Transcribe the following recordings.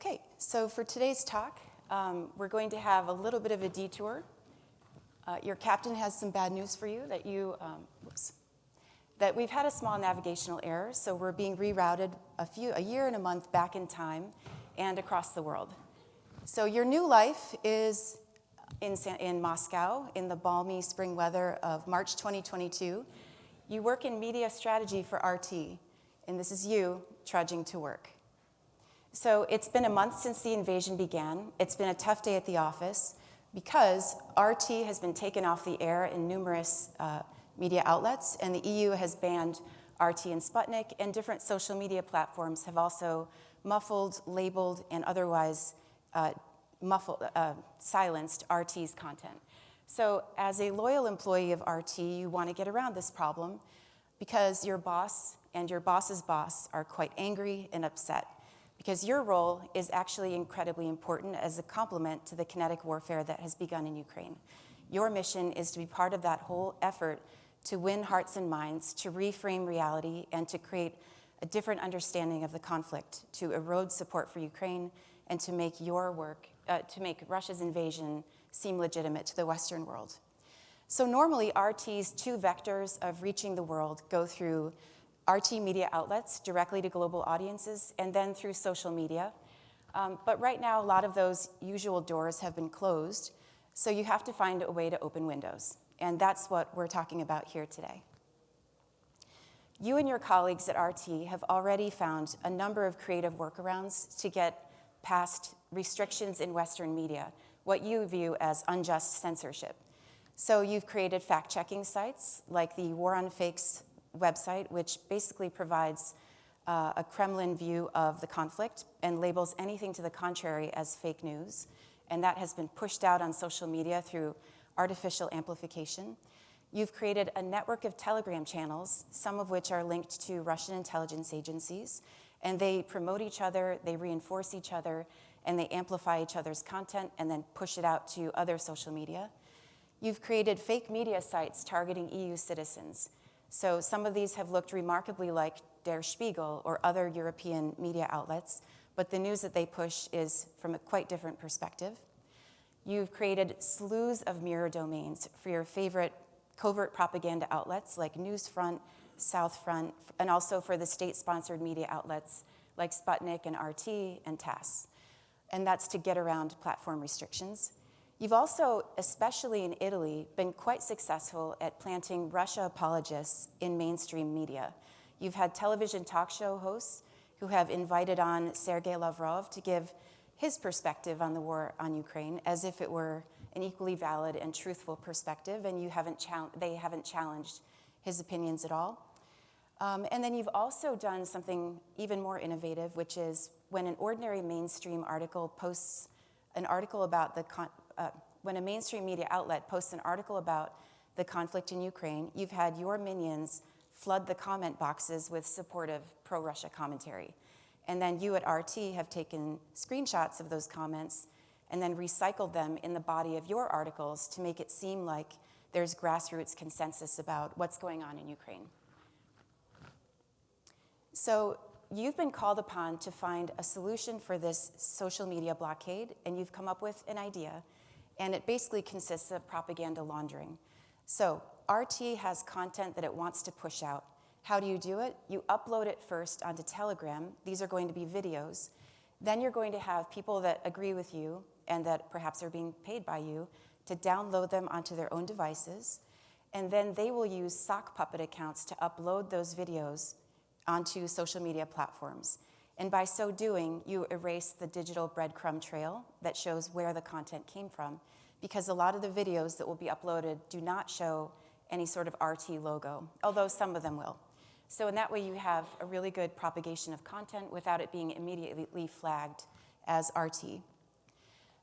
Okay, so for today's talk, we're going to have a little bit of a detour. Your captain has some bad news for you that we've had a small navigational error, so we're being rerouted a year and a month back in time and across the world. So your new life is in Moscow in the balmy spring weather of March 2022. You work in media strategy for RT, and this is you trudging to work. So it's been a month since the invasion began. It's been a tough day at the office because RT has been taken off the air in numerous media outlets, and the EU has banned RT and Sputnik, and different social media platforms have also muffled, labeled, and otherwise silenced RT's content. So as a loyal employee of RT, you want to get around this problem because your boss and your boss's boss are quite angry and upset, because your role is actually incredibly important as a complement to the kinetic warfare that has begun in Ukraine. Your mission is to be part of that whole effort to win hearts and minds, to reframe reality, and to create a different understanding of the conflict, to erode support for Ukraine, and to make your work, to make Russia's invasion seem legitimate to the Western world. So normally, RT's two vectors of reaching the world go through RT media outlets directly to global audiences, and then through social media. But right now, a lot of those usual doors have been closed, so you have to find a way to open windows. And that's what we're talking about here today. You and your colleagues at RT have already found a number of creative workarounds to get past restrictions in Western media, what you view as unjust censorship. So you've created fact-checking sites like the War on Fakes website, which basically provides a Kremlin view of the conflict and labels anything to the contrary as fake news. And that has been pushed out on social media through artificial amplification. You've created a network of Telegram channels, some of which are linked to Russian intelligence agencies, and they promote each other, they reinforce each other, and they amplify each other's content and then push it out to other social media. You've created fake media sites targeting EU citizens. So some of these have looked remarkably like Der Spiegel or other European media outlets, but the news that they push is from a quite different perspective. You've created slews of mirror domains for your favorite covert propaganda outlets like Newsfront, Southfront, and also for the state-sponsored media outlets like Sputnik and RT and TASS. And that's to get around platform restrictions. You've also, especially in Italy, been quite successful at planting Russia apologists in mainstream media. You've had television talk show hosts who have invited on Sergei Lavrov to give his perspective on the war on Ukraine as if it were an equally valid and truthful perspective, and they haven't challenged his opinions at all. And then you've also done something even more innovative, which is when an ordinary mainstream article posts an article about when a mainstream media outlet posts an article about the conflict in Ukraine, you've had your minions flood the comment boxes with supportive pro-Russia commentary. And then you at RT have taken screenshots of those comments and then recycled them in the body of your articles to make it seem like there's grassroots consensus about what's going on in Ukraine. So you've been called upon to find a solution for this social media blockade, and you've come up with an idea, and it basically consists of propaganda laundering. So RT has content that it wants to push out. How do you do it? You upload it first onto Telegram. These are going to be videos. Then you're going to have people that agree with you and that perhaps are being paid by you to download them onto their own devices. And then they will use sock puppet accounts to upload those videos onto social media platforms. And by so doing, you erase the digital breadcrumb trail that shows where the content came from, because a lot of the videos that will be uploaded do not show any sort of RT logo, although some of them will. So in that way, you have a really good propagation of content without it being immediately flagged as RT.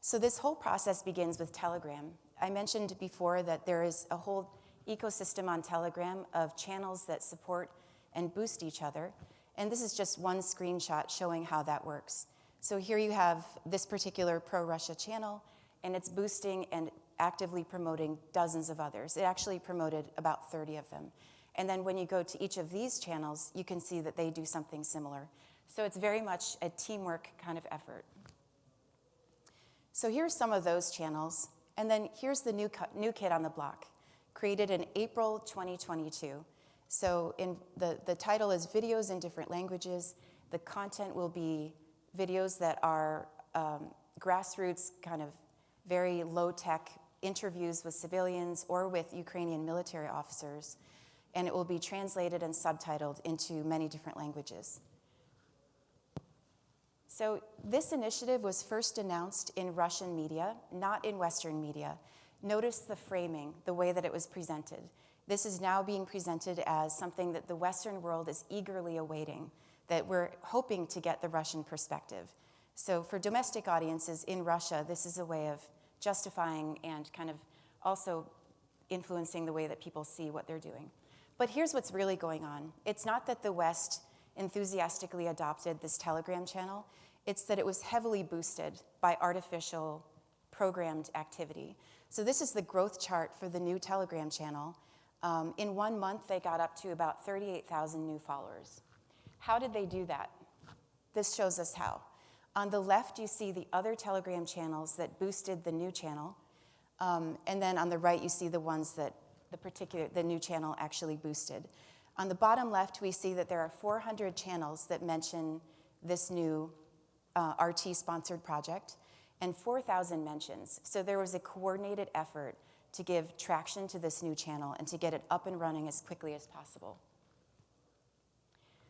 So this whole process begins with Telegram. I mentioned before that there is a whole ecosystem on Telegram of channels that support and boost each other. And this is just one screenshot showing how that works. So here you have this particular pro-Russia channel, and it's boosting and actively promoting dozens of others. It actually promoted about 30 of them. And then when you go to each of these channels, you can see that they do something similar. So it's very much a teamwork kind of effort. So here's some of those channels. And then here's the new kid on the block, created in April 2022. So the title is Videos in Different Languages. The content will be videos that are grassroots, kind of very low-tech interviews with civilians or with Ukrainian military officers. And it will be translated and subtitled into many different languages. So this initiative was first announced in Russian media, not in Western media. Notice the framing, the way that it was presented. This is now being presented as something that the Western world is eagerly awaiting, that we're hoping to get the Russian perspective. So for domestic audiences in Russia, this is a way of justifying and kind of also influencing the way that people see what they're doing. But here's what's really going on. It's not that the West enthusiastically adopted this Telegram channel, it's that it was heavily boosted by artificial programmed activity. So this is the growth chart for the new Telegram channel. In 1 month, they got up to about 38,000 new followers. How did they do that? This shows us how. On the left, you see the other Telegram channels that boosted the new channel. And then on the right, you see the ones that the new channel actually boosted. On the bottom left, we see that there are 400 channels that mention this new RT-sponsored project and 4,000 mentions. So there was a coordinated effort to give traction to this new channel and to get it up and running as quickly as possible.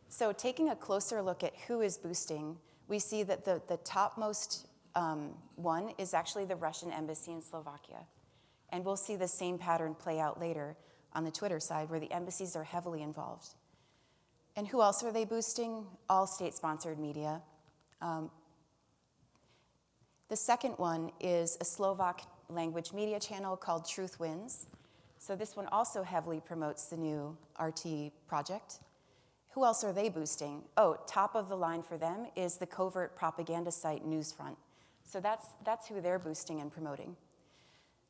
So taking a closer look at who is boosting, we see that the topmost one is actually the Russian embassy in Slovakia. And we'll see the same pattern play out later on the Twitter side, where the embassies are heavily involved. And who else are they boosting? All state-sponsored media. The second one is a Slovak language media channel called Truth Wins. So this one also heavily promotes the new RT project. Who else are they boosting? Oh, top of the line for them is the covert propaganda site Newsfront. So that's who they're boosting and promoting.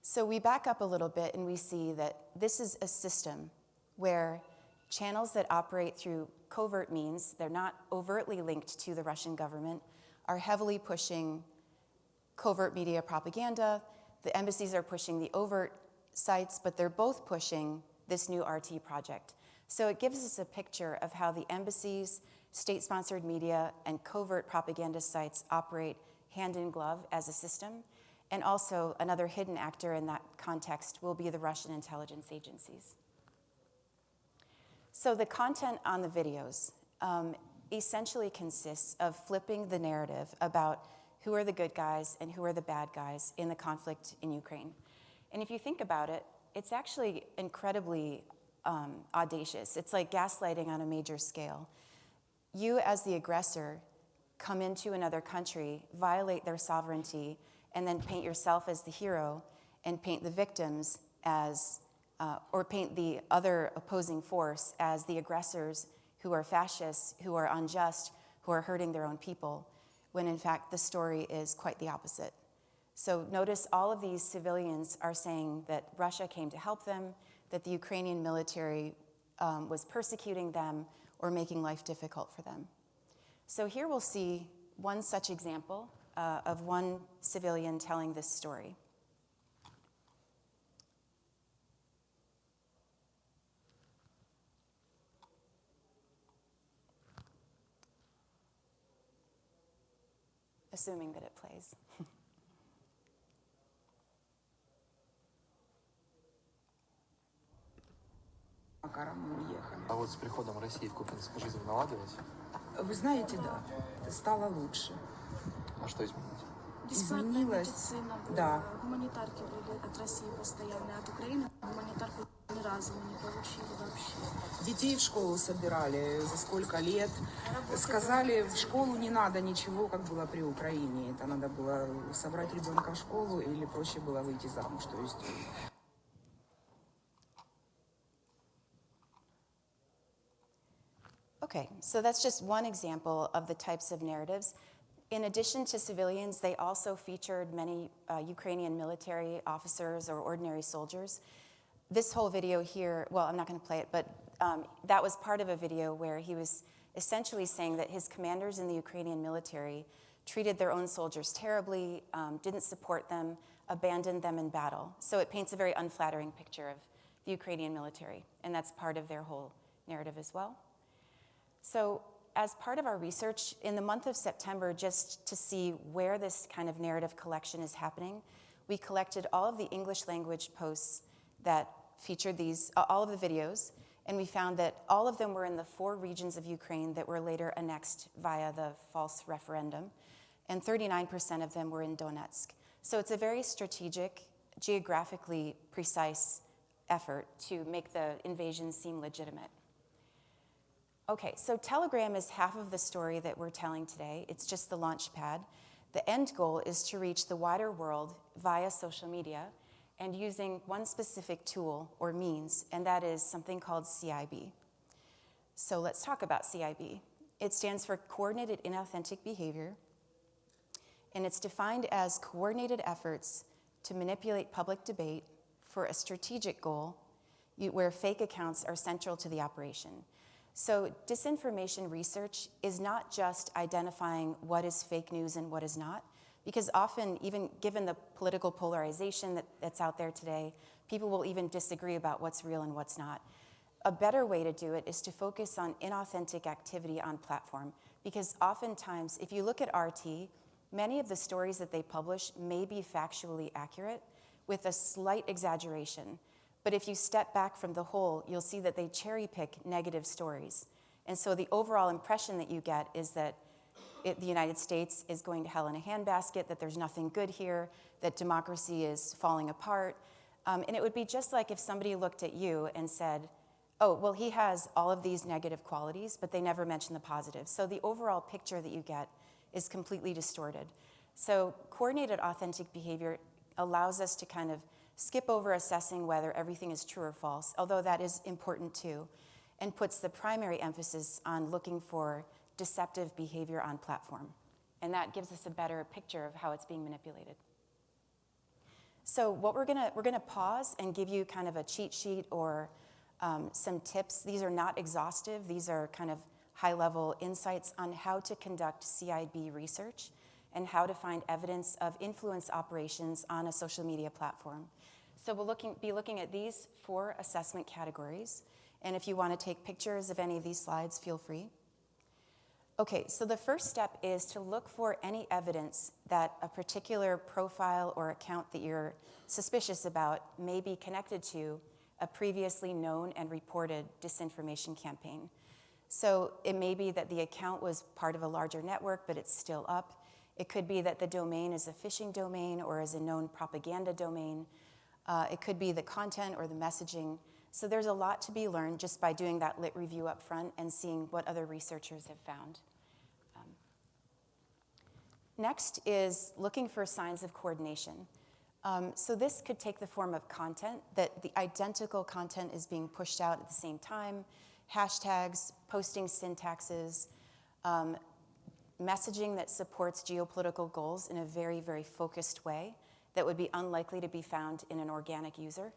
So we back up a little bit and we see that this is a system where channels that operate through covert means, they're not overtly linked to the Russian government, are heavily pushing covert media propaganda. The embassies are pushing the overt sites, but they're both pushing this new RT project. So it gives us a picture of how the embassies, state-sponsored media, and covert propaganda sites operate hand in glove as a system. And also, another hidden actor in that context will be the Russian intelligence agencies. So the content on the videos essentially consists of flipping the narrative about who are the good guys and who are the bad guys in the conflict in Ukraine. And if you think about it, it's actually incredibly audacious. It's like gaslighting on a major scale. You, as the aggressor, come into another country, violate their sovereignty, and then paint yourself as the hero and paint the victims as, or paint the other opposing force as the aggressors who are fascists, who are unjust, who are hurting their own people, when in fact the story is quite the opposite. So notice all of these civilians are saying that Russia came to help them, that the Ukrainian military was persecuting them or making life difficult for them. So here we'll see one such example of one civilian telling this story. Assuming that it plays. А вот с приходом России в Купинск жизнь наладилась? Вы знаете, да, стало лучше. А что изменилось? Бесплатная Изменилось, медицина была, да. гуманитарки были от России постоянно, от Украины гуманитарку ни разу мы не получили вообще. Детей в школу собирали за сколько лет. Сказали, в школу не надо ничего, как было при Украине. Это надо было собрать ребенка в школу или проще было выйти замуж. То есть... Okay, so that's just one example of the types of narratives. In addition to civilians, they also featured many Ukrainian military officers or ordinary soldiers. This whole video here, well, I'm not going to play it, but that was part of a video where he was essentially saying that his commanders in the Ukrainian military treated their own soldiers terribly, didn't support them, abandoned them in battle. So it paints a very unflattering picture of the Ukrainian military, and that's part of their whole narrative as well. So as part of our research, in the month of September, just to see where this kind of narrative collection is happening, we collected all of the English language posts that featured these, all of the videos, and we found that all of them were in the 4 regions of Ukraine that were later annexed via the false referendum, and 39% of them were in Donetsk. So it's a very strategic, geographically precise effort to make the invasion seem legitimate. Okay, so Telegram is half of the story that we're telling today. It's just the launch pad. The end goal is to reach the wider world via social media and using one specific tool or means, and that is something called CIB. So let's talk about CIB. It stands for Coordinated Inauthentic Behavior, and it's defined as coordinated efforts to manipulate public debate for a strategic goal where fake accounts are central to the operation. So disinformation research is not just identifying what is fake news and what is not, because often, even given the political polarization that's out there today, people will even disagree about what's real and what's not. A better way to do it is to focus on inauthentic activity on platform, because oftentimes, if you look at RT, many of the stories that they publish may be factually accurate with a slight exaggeration. But if you step back from the whole, you'll see that they cherry pick negative stories. And so the overall impression that you get is that the United States is going to hell in a handbasket, that there's nothing good here, that democracy is falling apart. And it would be just like if somebody looked at you and said, oh, well, he has all of these negative qualities, but they never mention the positives. So the overall picture that you get is completely distorted. So coordinated authentic behavior allows us to kind of skip over assessing whether everything is true or false, although that is important too, and puts the primary emphasis on looking for deceptive behavior on platform. And that gives us a better picture of how it's being manipulated. So what we're gonna pause and give you kind of a cheat sheet or some tips. These are not exhaustive. These are kind of high-level insights on how to conduct CIB research and how to find evidence of influence operations on a social media platform. So we'll be looking at these 4 assessment categories. And if you want to take pictures of any of these slides, feel free. Okay, so the first step is to look for any evidence that a particular profile or account that you're suspicious about may be connected to a previously known and reported disinformation campaign. So it may be that the account was part of a larger network, but it's still up. It could be that the domain is a phishing domain or is a known propaganda domain. It could be the content or the messaging. So there's a lot to be learned just by doing that lit review up front and seeing what other researchers have found. Next is looking for signs of coordination. So this could take the form of content, that the identical content is being pushed out at the same time, hashtags, posting syntaxes, messaging that supports geopolitical goals in a very, very focused way that would be unlikely to be found in an organic user.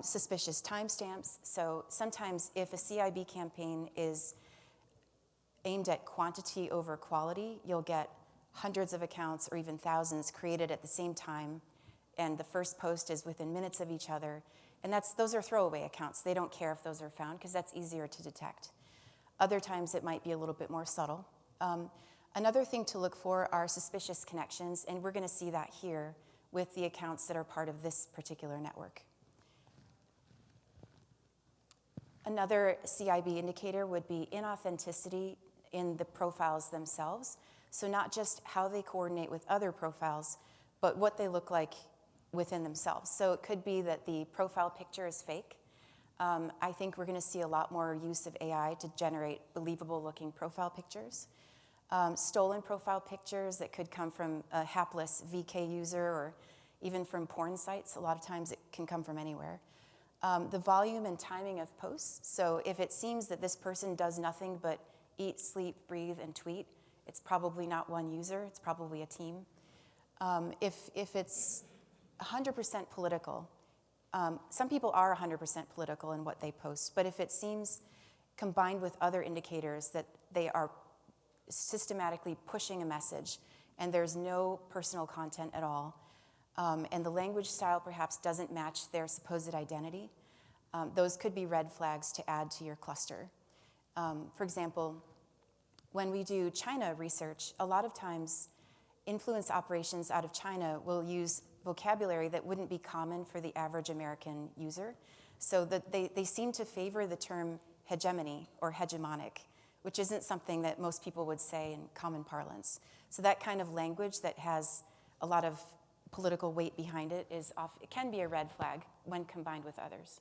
Suspicious timestamps. So sometimes if a CIB campaign is aimed at quantity over quality, you'll get hundreds of accounts or even thousands created at the same time, and the first post is within minutes of each other. And those are throwaway accounts. They don't care if those are found because that's easier to detect. Other times it might be a little bit more subtle. Another thing to look for are suspicious connections, and we're going to see that here with the accounts that are part of this particular network. Another CIB indicator would be inauthenticity in the profiles themselves. So not just how they coordinate with other profiles, but what they look like within themselves. So it could be that the profile picture is fake. I think we're going to see a lot more use of AI to generate believable-looking profile pictures. Stolen profile pictures that could come from a hapless VK user or even from porn sites. A lot of times it can come from anywhere. The volume and timing of posts. So if it seems that this person does nothing but eat, sleep, breathe, and tweet, it's probably not one user. It's probably a team. If it's 100% political, some people are 100% political in what they post, but if it seems combined with other indicators that they are systematically pushing a message and there's no personal content at all, and the language style perhaps doesn't match their supposed identity, those could be red flags to add to your cluster. For example, when we do China research, a lot of times influence operations out of China will use vocabulary that wouldn't be common for the average American user. So that they seem to favor the term hegemony or hegemonic, which isn't something that most people would say in common parlance. So that kind of language that has a lot of political weight behind it it can be a red flag when combined with others.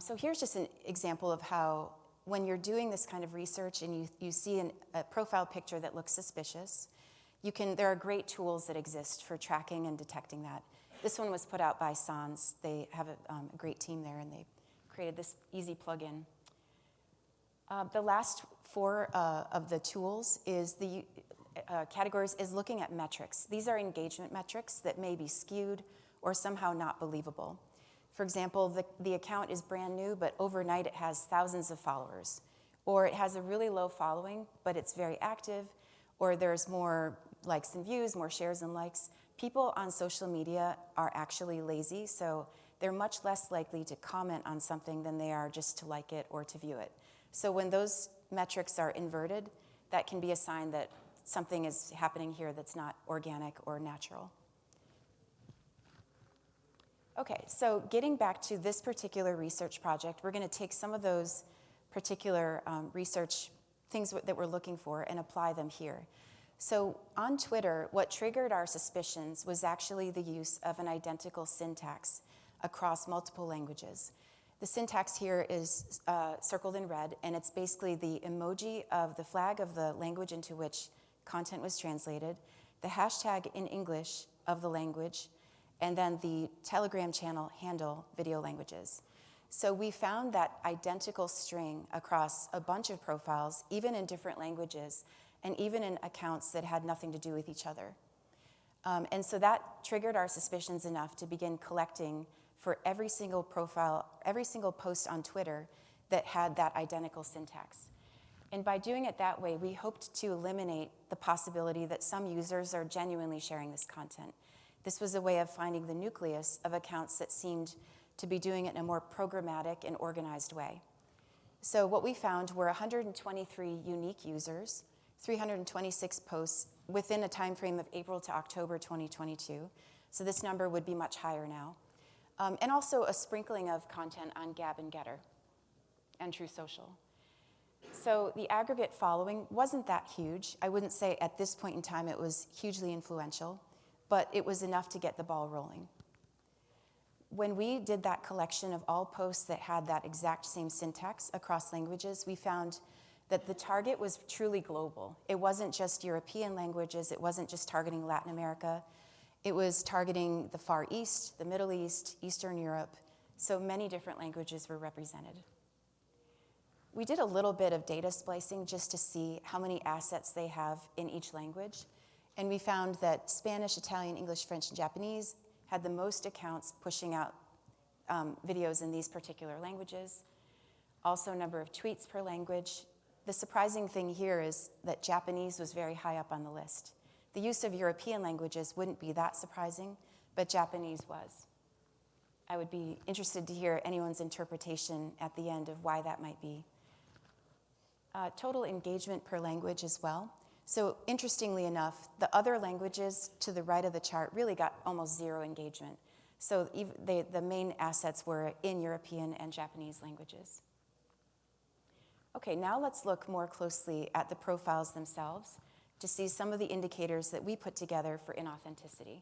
So here's just an example of how when you're doing this kind of research and you see a profile picture that looks suspicious, there are great tools that exist for tracking and detecting that. This one was put out by Sans. They have a great team there, and they created this easy plugin. The last four of the tools is the categories is looking at metrics. These are engagement metrics that may be skewed or somehow not believable. For example, the account is brand new, but overnight it has thousands of followers. Or it has a really low following, but it's very active, or there's more likes and views, more shares and likes. People on social media are actually lazy, so they're much less likely to comment on something than they are just to like it or to view it. So when those metrics are inverted, that can be a sign that something is happening here that's not organic or natural. Okay, so getting back to this particular research project, we're going to take some of those particular research things that we're looking for and apply them here. So on Twitter, what triggered our suspicions was actually the use of an identical syntax across multiple languages. The syntax here is circled in red, and it's basically the emoji of the flag of the language into which content was translated, the hashtag in English of the language, and then the Telegram channel handle video languages. So we found that identical string across a bunch of profiles, even in different languages, and even in accounts that had nothing to do with each other. And so that triggered our suspicions enough to begin collecting for every single profile, every single post on Twitter that had that identical syntax. And by doing it that way, we hoped to eliminate the possibility that some users are genuinely sharing this content. This was a way of finding the nucleus of accounts that seemed to be doing it in a more programmatic and organized way. So what we found were 123 unique users, 326 posts within a time frame of April to October 2022. So this number would be much higher now. And also a sprinkling of content on Gab and Getter and True Social. So the aggregate following wasn't that huge. I wouldn't say at this point in time it was hugely influential, but it was enough to get the ball rolling. When we did that collection of all posts that had that exact same syntax across languages, we found that the target was truly global. It wasn't just European languages, it wasn't just targeting Latin America. It was targeting the Far East, the Middle East, Eastern Europe, so many different languages were represented. We did a little bit of data splicing just to see how many assets they have in each language, and we found that Spanish, Italian, English, French, and Japanese had the most accounts pushing out videos in these particular languages. Also, number of tweets per language. The surprising thing here is that Japanese was very high up on the list. The use of European languages wouldn't be that surprising, but Japanese was. I would be interested to hear anyone's interpretation at the end of why that might be. Total engagement per language as well. So interestingly enough, the other languages to the right of the chart really got almost zero engagement. So the main assets were in European and Japanese languages. Okay, now let's look more closely at the profiles themselves to see some of the indicators that we put together for inauthenticity.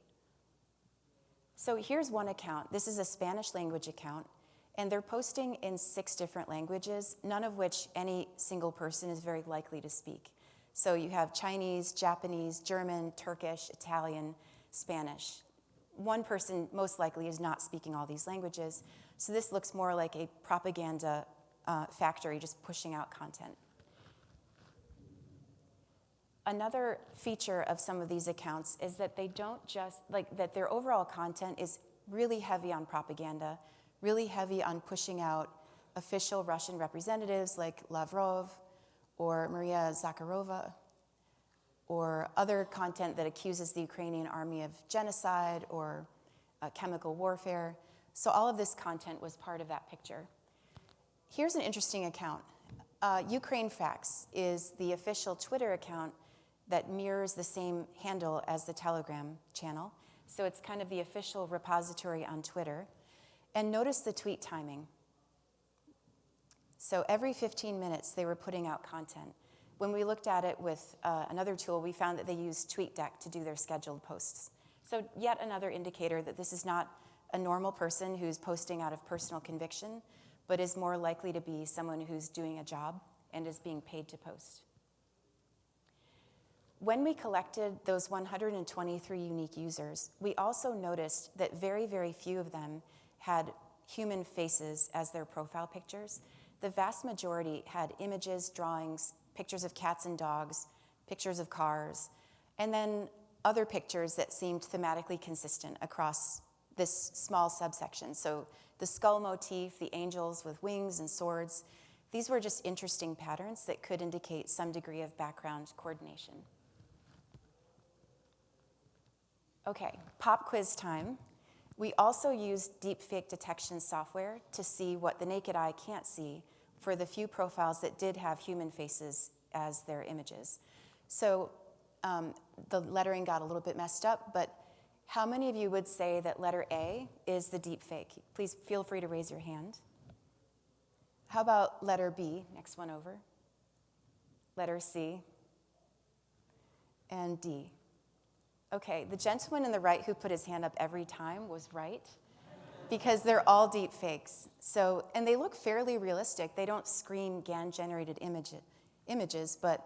So here's one account. This is a Spanish language account, and they're posting in 6 different languages, none of which any single person is very likely to speak. So you have Chinese, Japanese, German, Turkish, Italian, Spanish. One person most likely is not speaking all these languages, so this looks more like a propaganda factory just pushing out content. Another feature of some of these accounts is that they don't just, that their overall content is really heavy on propaganda, really heavy on pushing out official Russian representatives like Lavrov or Maria Zakharova, or other content that accuses the Ukrainian army of genocide or chemical warfare. So all of this content was part of that picture. Here's an interesting account. Ukraine Facts is the official Twitter account that mirrors the same handle as the Telegram channel. So it's kind of the official repository on Twitter. And notice the tweet timing. So every 15 minutes, they were putting out content. When we looked at it with another tool, we found that they used TweetDeck to do their scheduled posts. So yet another indicator that this is not a normal person who's posting out of personal conviction, but is more likely to be someone who's doing a job and is being paid to post. When we collected those 123 unique users, we also noticed that very, very few of them had human faces as their profile pictures. The vast majority had images, drawings, pictures of cats and dogs, pictures of cars, and then other pictures that seemed thematically consistent across this small subsection. So the skull motif, the angels with wings and swords, these were just interesting patterns that could indicate some degree of background coordination. Okay, pop quiz time. We also used deepfake detection software to see what the naked eye can't see for the few profiles that did have human faces as their images. So the lettering got a little bit messed up, but how many of you would say that letter A is the deepfake? Please feel free to raise your hand. How about letter B, next one over? Letter C, and D. Okay, the gentleman in the right who put his hand up every time was right, because they're all deep fakes. So, and they look fairly realistic. They don't scream GAN-generated images, but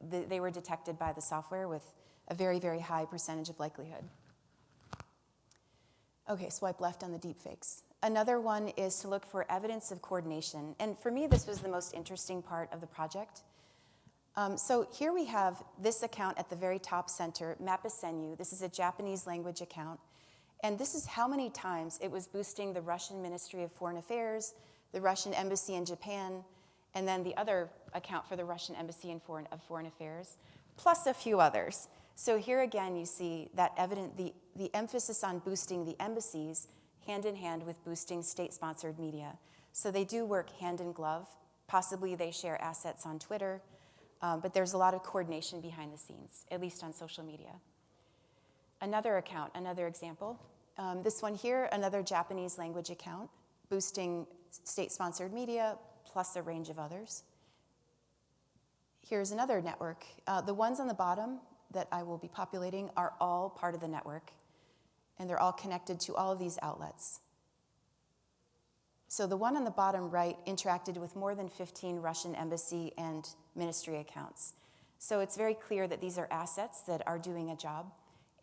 they were detected by the software with a very, very high percentage of likelihood. Okay, swipe left on the deep fakes. Another one is to look for evidence of coordination. And for me, this was the most interesting part of the project. So here we have this account at the very top center, Mapisenyu. This is a Japanese language account. And this is how many times it was boosting the Russian Ministry of Foreign Affairs, the Russian Embassy in Japan, and then the other account for the Russian Embassy of Foreign Affairs, plus a few others. So here again, you see that the emphasis on boosting the embassies hand in hand with boosting state-sponsored media. So they do work hand in glove. Possibly they share assets on Twitter, but there's a lot of coordination behind the scenes, at least on social media. Another account, another example. This one here, another Japanese language account, boosting state-sponsored media, plus a range of others. Here's another network. The ones on the bottom that I will be populating are all part of the network, and they're all connected to all of these outlets. So the one on the bottom right interacted with more than 15 Russian embassy and ministry accounts. So it's very clear that these are assets that are doing a job,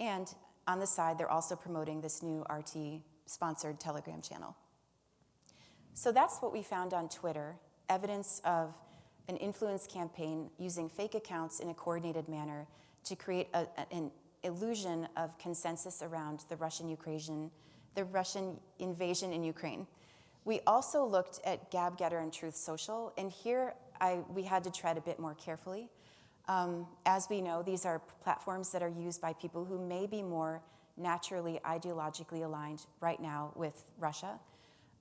and on the side, they're also promoting this new RT-sponsored Telegram channel. So that's what we found on Twitter, evidence of an influence campaign using fake accounts in a coordinated manner to create an illusion of consensus around the Russian invasion in Ukraine. We also looked at GabGetter and Truth Social, and here we had to tread a bit more carefully. As we know, these are platforms that are used by people who may be more naturally ideologically aligned right now with Russia.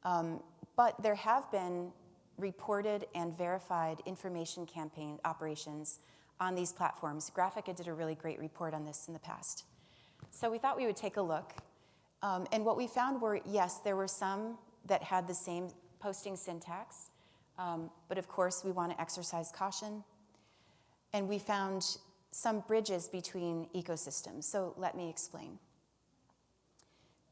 But there have been reported and verified information campaign operations on these platforms. Graphica did a really great report on this in the past. So we thought we would take a look. And what we found were, yes, there were some that had the same posting syntax, but of course we want to exercise caution. And we found some bridges between ecosystems, so let me explain.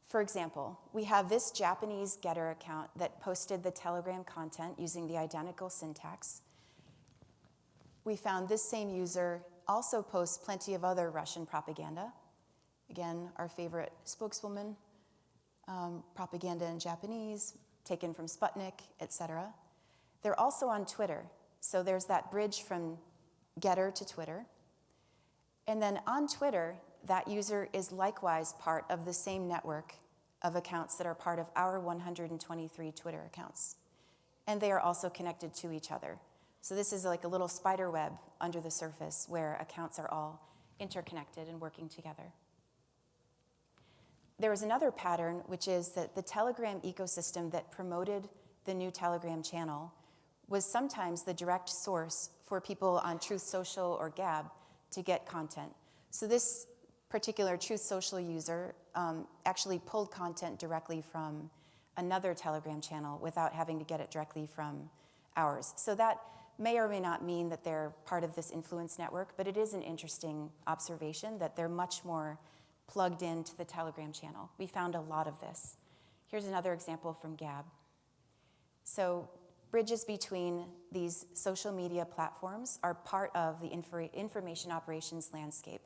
For example, we have this Japanese Getter account that posted the Telegram content using the identical syntax. We found this same user also posts plenty of other Russian propaganda. Again, our favorite spokeswoman, propaganda in Japanese, taken from Sputnik, etc. They're also on Twitter, so there's that bridge from Getter to Twitter. And then on Twitter, that user is likewise part of the same network of accounts that are part of our 123 Twitter accounts. and they are also connected to each other. So this is like a little spider web under the surface where accounts are all interconnected and working together. There is another pattern, which is that the Telegram ecosystem that promoted the new Telegram channel was sometimes the direct source for people on Truth Social or Gab to get content. So this particular Truth Social user actually pulled content directly from another Telegram channel without having to get it directly from ours. So that may or may not mean that they're part of this influence network, but it is an interesting observation that they're much more plugged into the Telegram channel. We found a lot of this. Here's another example from Gab. So bridges between these social media platforms are part of the information operations landscape.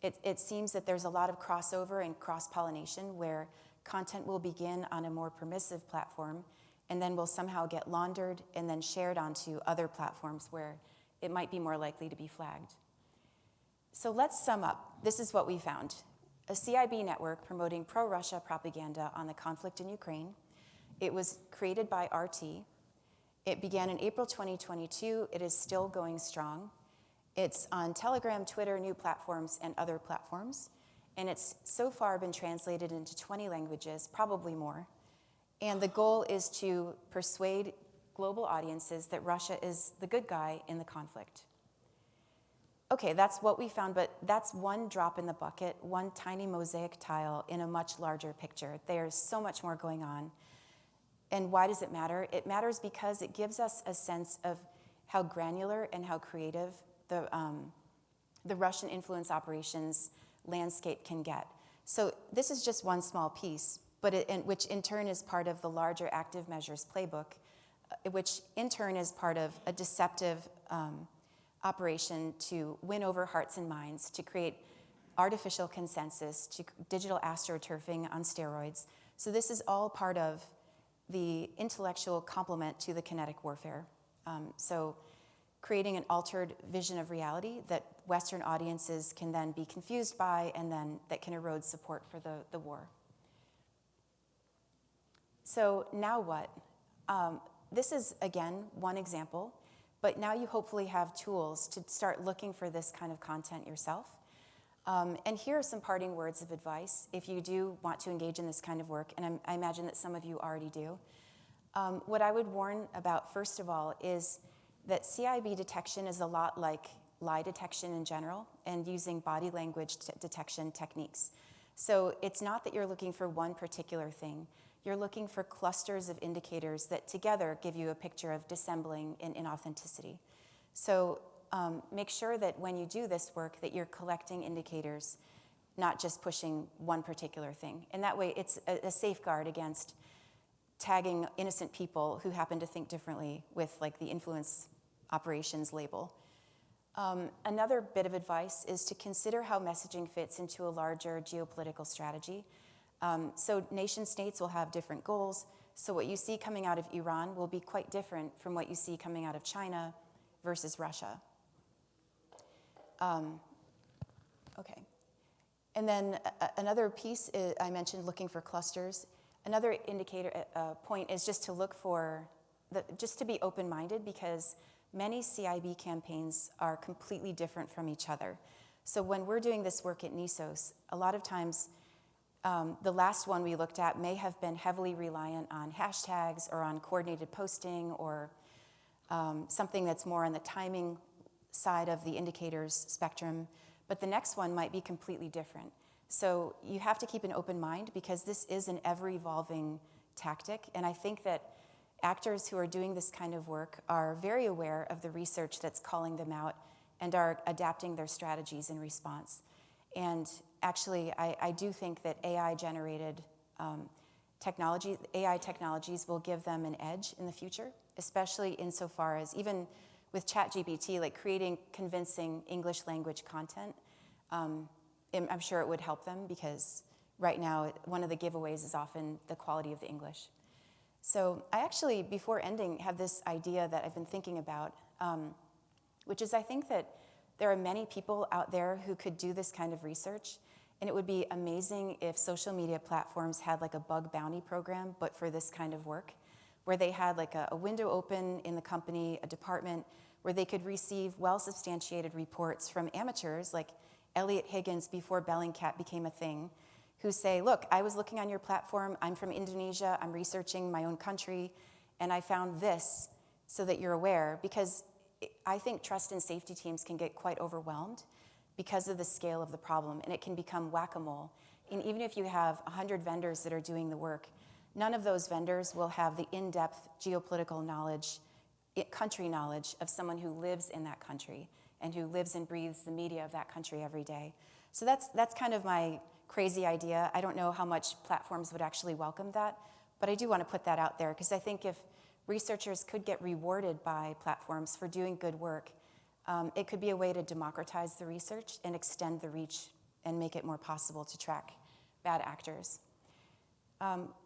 It seems that there's a lot of crossover and cross-pollination where content will begin on a more permissive platform and then will somehow get laundered and then shared onto other platforms where it might be more likely to be flagged. So let's sum up. This is what we found. A CIB network promoting pro-Russia propaganda on the conflict in Ukraine. It was created by RT. It began in April 2022. It is still going strong. It's on Telegram, Twitter, new platforms, and other platforms. And it's so far been translated into 20 languages, probably more. And the goal is to persuade global audiences that Russia is the good guy in the conflict. Okay, that's what we found, but that's one drop in the bucket, one tiny mosaic tile in a much larger picture. There's so much more going on. And why does it matter? It matters because it gives us a sense of how granular and how creative the Russian influence operations landscape can get. So this is just one small piece, but which in turn is part of the larger active measures playbook, which in turn is part of a deceptive operation to win over hearts and minds, to create artificial consensus, to digital astroturfing on steroids. So this is all part of the intellectual complement to the kinetic warfare. So creating an altered vision of reality that Western audiences can then be confused by and then that can erode support for the war. So now what? This is, again, one example, but now you hopefully have tools to start looking for this kind of content yourself. And here are some parting words of advice if you do want to engage in this kind of work, and I imagine that some of you already do. What I would warn about, first of all, is that CIB detection is a lot like lie detection in general and using body language detection techniques. So it's not that you're looking for one particular thing. You're looking for clusters of indicators that together give you a picture of dissembling and inauthenticity. So make sure that when you do this work that you're collecting indicators, not just pushing one particular thing. And that way it's a safeguard against tagging innocent people who happen to think differently with like the influence operations label. Another bit of advice is to consider how messaging fits into a larger geopolitical strategy. So nation states will have different goals. So what you see coming out of Iran will be quite different from what you see coming out of China versus Russia. Okay. And then another piece is, I mentioned looking for clusters. Another indicator point is just to look for, just to be open-minded because many CIB campaigns are completely different from each other. So when we're doing this work at NESOS, a lot of times the last one we looked at may have been heavily reliant on hashtags or on coordinated posting or something that's more on the timing side of the indicators spectrum, but the next one might be completely different. So you have to keep an open mind because this is an ever-evolving tactic, and I think that actors who are doing this kind of work are very aware of the research that's calling them out and are adapting their strategies in response. And actually, I do think that AI-generated AI technologies will give them an edge in the future, especially insofar as even with ChatGPT, like creating convincing English language content, I'm sure it would help them because right now, one of the giveaways is often the quality of the English. So I actually, before ending, have this idea that I've been thinking about, which is I think that there are many people out there who could do this kind of research, and it would be amazing if social media platforms had like a bug bounty program, but for this kind of work, where they had like a window open in the company, a department, where they could receive well-substantiated reports from amateurs like Elliot Higgins before Bellingcat became a thing, who say, look, I was looking on your platform, I'm from Indonesia, I'm researching my own country, and I found this so that you're aware, because I think trust and safety teams can get quite overwhelmed because of the scale of the problem, and it can become whack-a-mole. And even if you have 100 vendors that are doing the work, none of those vendors will have the in-depth geopolitical knowledge, country knowledge of someone who lives in that country and who lives and breathes the media of that country every day. So that's kind of my crazy idea. I don't know how much platforms would actually welcome that, but I do want to put that out there because I think if researchers could get rewarded by platforms for doing good work, it could be a way to democratize the research and extend the reach and make it more possible to track bad actors.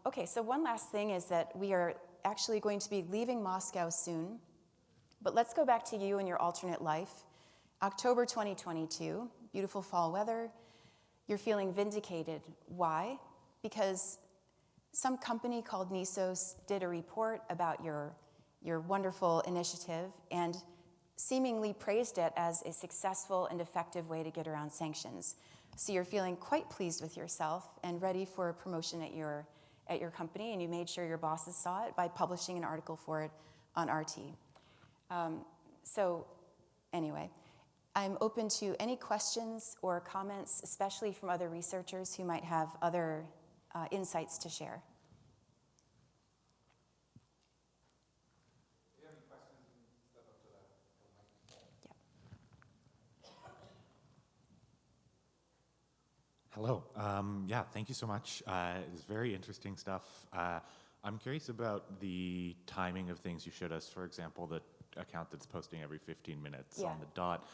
Okay, so one last thing is that we are actually going to be leaving Moscow soon, but let's go back to you and your alternate life. October 2022, beautiful fall weather. You're feeling vindicated. Why? Because some company called Nisos did a report about your wonderful initiative and seemingly praised it as a successful and effective way to get around sanctions. So you're feeling quite pleased with yourself and ready for a promotion at your company, and you made sure your bosses saw it by publishing an article for it on RT. So anyway, I'm open to any questions or comments, especially from other researchers who might have other insights to share. If you have any questions, you can step up to the mic. Yeah. Hello. Yeah, thank you so much. It's very interesting stuff. I'm curious about the timing of things you showed us. For example, the account that's posting every 15 minutes on the dot.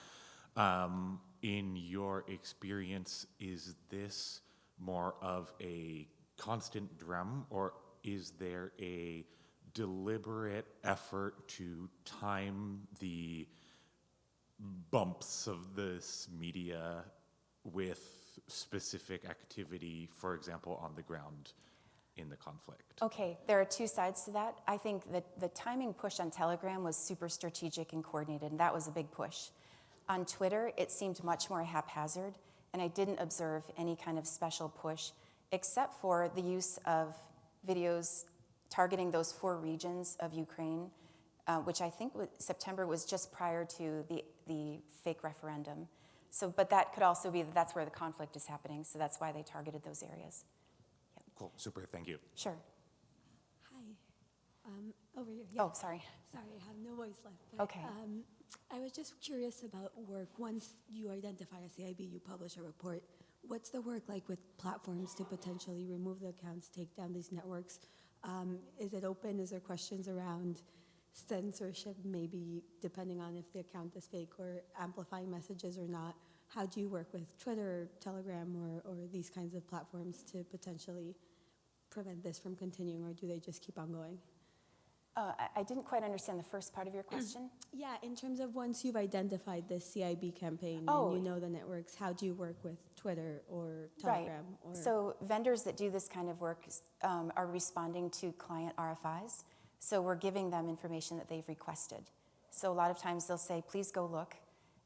In your experience, is this more of a constant drum, or is there a deliberate effort to time the bumps of this media with specific activity, for example, on the ground in the conflict? Okay, there are two sides to that. I think that the timing push on Telegram was super strategic and coordinated, and that was a big push. On Twitter, it seemed much more haphazard, and I didn't observe any kind of special push, except for the use of videos targeting those 4 regions of Ukraine, which I think September was just prior to the fake referendum. So, but that could also be that that's where the conflict is happening, so that's why they targeted those areas. Yep. Cool, super, thank you. Sure. Hi, over here. Yeah. Oh, sorry. Sorry, I have no voice left. But, Okay. I was just curious about work. Once you identify a CIB, you publish a report. What's the work like with platforms to potentially remove the accounts, take down these networks? Is it open? Is there questions around censorship, maybe depending on if the account is fake or amplifying messages or not? How do you work with Twitter, Telegram, or these kinds of platforms to potentially prevent this from continuing, or do they just keep on going? I didn't quite understand the first part of your question. Yeah, in terms of once you've identified this CIB campaign Oh. and you know the networks, how do you work with Twitter or Telegram? Right. Or So vendors that do this kind of work are responding to client RFIs. So we're giving them information that they've requested. So a lot of times they'll say, please go look,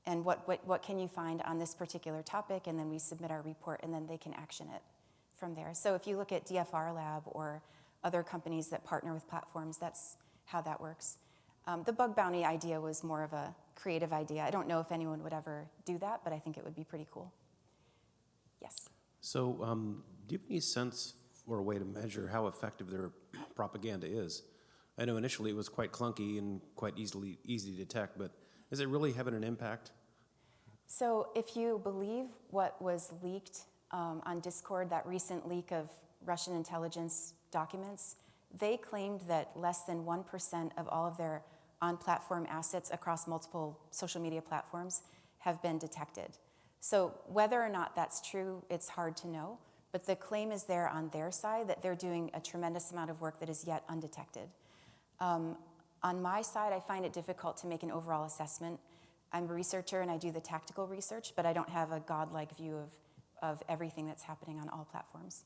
and what can you find on this particular topic? And then we submit our report, and then they can action it from there. So if you look at DFR Lab or other companies that partner with platforms, that's how that works. The bug bounty idea was more of a creative idea. I don't know if anyone would ever do that, but I think it would be pretty cool. Yes. So, do you have any sense or a way to measure how effective their propaganda is? I know initially it was quite clunky and quite easy to detect, but is it really having an impact? So if you believe what was leaked on Discord, that recent leak of Russian intelligence documents, they claimed that less than 1% of all of their on-platform assets across multiple social media platforms have been detected. So whether or not that's true, it's hard to know, but the claim is there on their side that they're doing a tremendous amount of work that is yet undetected. On my side, I find it difficult to make an overall assessment. I'm a researcher and I do the tactical research, but I don't have a godlike view of everything that's happening on all platforms.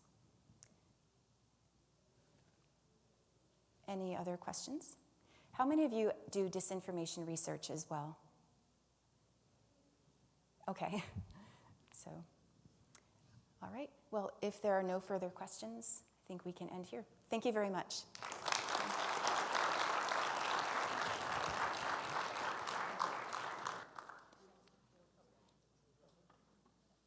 Any other questions? How many of you do disinformation research as well? Okay, so, all right. Well, if there are no further questions, I think we can end here. Thank you very much.